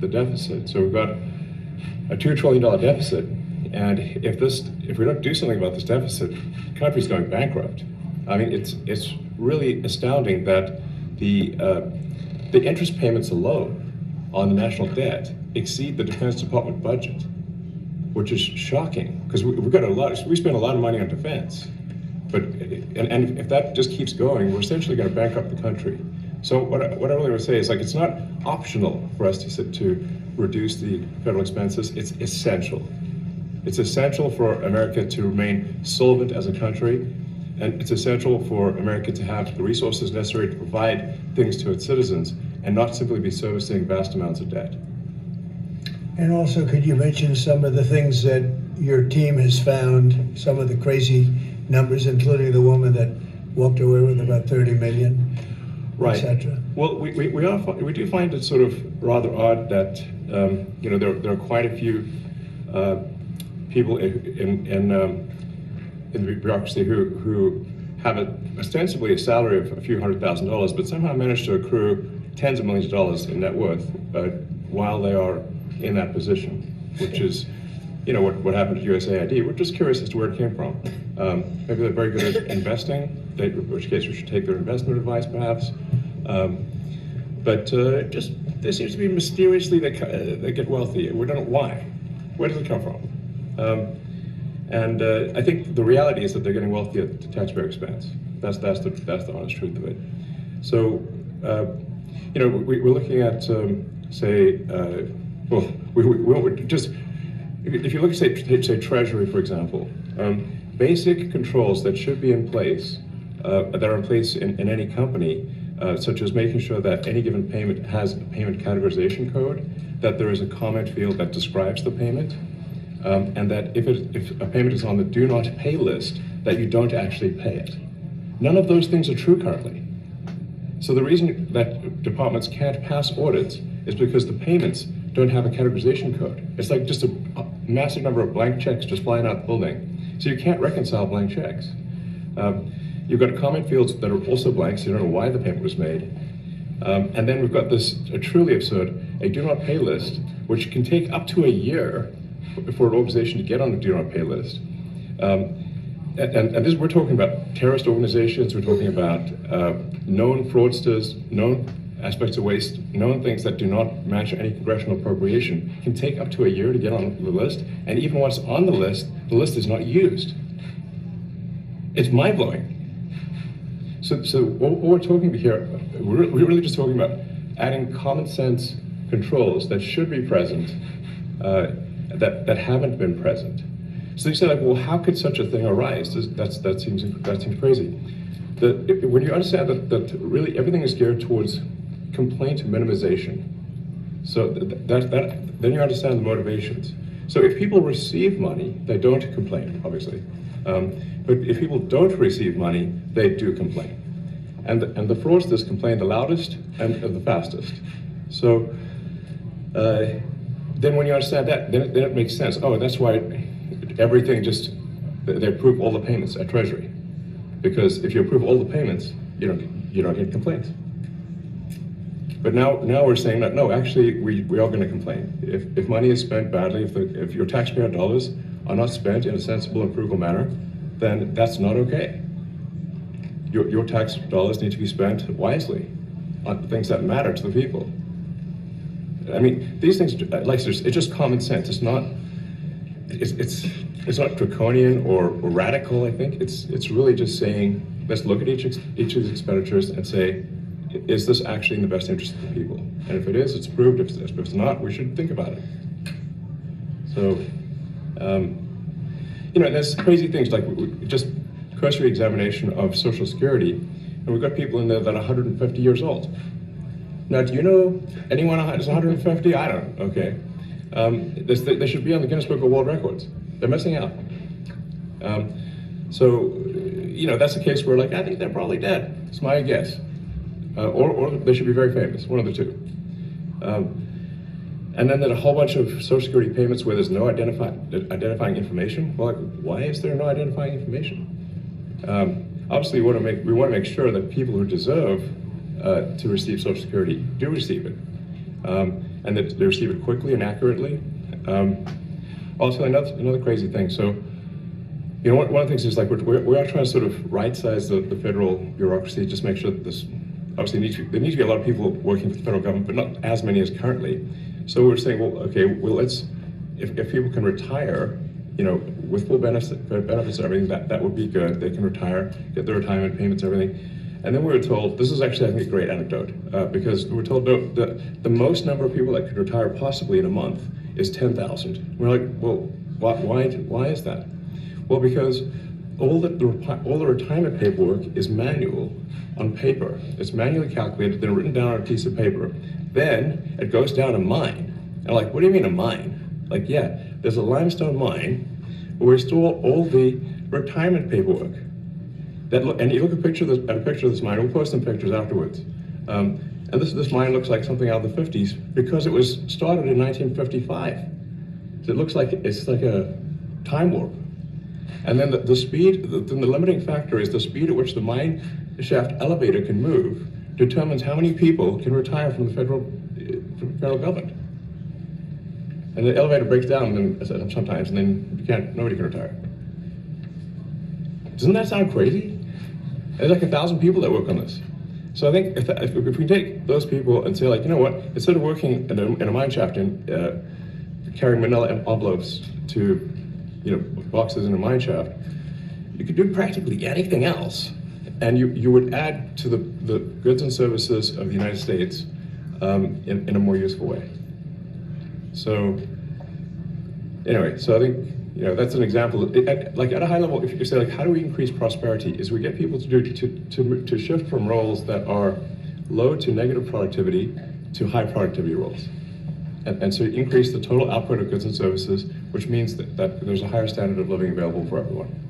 the deficit. So we've got a $2 trillion deficit, and if we don't do something about this deficit, the country's going bankrupt. I mean, it's really astounding that the interest payments alone on the national debt exceed the Defense Department budget, which is shocking because we spend a lot of money on defense, but and if that just keeps going, we're essentially going to bankrupt the country. So what I really want to say is, like, it's not optional for us to reduce the federal expenses. It's essential. It's essential for America to remain solvent as a country, and it's essential for America to have the resources necessary to provide things to its citizens and not simply be servicing vast amounts of debt. And also, could you mention some of the things that your team has found, some of the crazy numbers, including the woman that walked away with about 30 million, right, etc.? Well, we do find it sort of rather odd that there are quite a few people in the bureaucracy who have ostensibly a salary of a few $100,000, but somehow manage to accrue tens of millions of dollars in net worth while they are in that position, which is, what happened to USAID. We're just curious as to where it came from. Maybe they're very good at investing, in which case we should take their investment advice, perhaps. But just there seems to be mysteriously they get wealthy. We don't know why. Where does it come from? And I think the reality is that they're getting wealthy at the taxpayer expense. That's the honest truth of it. So we're looking at if you look at say Treasury, for example, basic controls that should be in place that are in place in any company, such as making sure that any given payment has a payment categorization code, that there is a comment field that describes the payment, and that if a payment is on the do not pay list, that you don't actually pay it. None of those things are true currently. So the reason that departments can't pass audits is because the payments don't have a categorization code. It's like just a massive number of blank checks just flying out the building. So you can't reconcile blank checks. You've got comment fields that are also blank, so you don't know why the payment was made. And then we've got this truly absurd, a do not pay list, which can take up to a year for an organization to get on the do not pay list. And this, we're talking about terrorist organizations, we're talking about known fraudsters, known aspects of waste, known things that do not match any congressional appropriation, can take up to a year to get on the list. And even once on the list is not used. It's mind-blowing. So what we're talking about here, we're really just talking about adding common sense controls that should be present, that haven't been present. So you say, like, well, how could such a thing arise? That seems crazy. When you understand that really everything is geared towards complaint minimization, so then you understand the motivations. So if people receive money, they don't complain, obviously. But if people don't receive money, they do complain. And the fraudsters complain the loudest and the fastest. So then when you understand that, then it makes sense. Oh, that's why everything they approve all the payments at Treasury. Because if you approve all the payments, you don't get complaints. But now we're saying that, no, actually, we are going to complain. If money is spent badly, if your taxpayer dollars are not spent in a sensible and frugal manner, then that's not okay. Your tax dollars need to be spent wisely on things that matter to the people. I mean, these things, like, it's just common sense. It's not draconian or radical. I think it's really just saying, let's look at each of these expenditures and say, is this actually in the best interest of the people? And if it is, it's approved. If it's not, we should think about it. So, there's crazy things like just cursory examination of Social Security, and we've got people in there that are 150 years old. Now, do you know anyone who's 150? I don't. Okay. They should be on the Guinness Book of World Records. They're missing out. So, that's a case where, like, I think they're probably dead. It's my guess. Or they should be very famous, one of the two. And then there's a whole bunch of Social Security payments where there's no identifying information. Well, like, why is there no identifying information? Obviously, we want to make sure that people who deserve to receive Social Security do receive it. And and that they receive it quickly and accurately. Also, another crazy thing. So, you know, one of the things is like we are trying to sort of right-size the federal bureaucracy, just make sure that this, obviously there needs to be a lot of people working for the federal government, but not as many as currently. So we're saying, well, okay, well, let's, if people can retire, you know, with full benefits and everything, that would be good. They can retire, get their retirement payments, everything. And then we were told, this is actually, I think, a great anecdote, because we were told no, the most number of people that could retire possibly in a month is 10,000. We're like, well, why is that? Well, because all the retirement paperwork is manual on paper. It's manually calculated, then written down on a piece of paper. Then it goes down a mine. And I'm like, what do you mean a mine? Like, yeah, there's a limestone mine where we store all the retirement paperwork. And you look at a picture of this mine. We'll post some pictures afterwards. And this mine looks like something out of the 50s because it was started in 1955. So it looks like it's like a time warp. And then the speed, the limiting factor is the speed at which the mine shaft elevator can move determines how many people can retire from the federal government. And the elevator breaks down sometimes, and then nobody can retire. Doesn't that sound crazy? There's like 1,000 people that work on this. So I think if we take those people and say, like, you know what, instead of working in a mine shaft and carrying manila envelopes to, you know, boxes in a mine shaft, you could do practically anything else, and you would add to the goods and services of the United States in a more useful way. So anyway, so I think, you know, that's an example. Like at a high level, if you say, like, how do we increase prosperity? Is we get people to shift from roles that are low to negative productivity to high productivity roles. And so increase the total output of goods and services, which means that there's a higher standard of living available for everyone.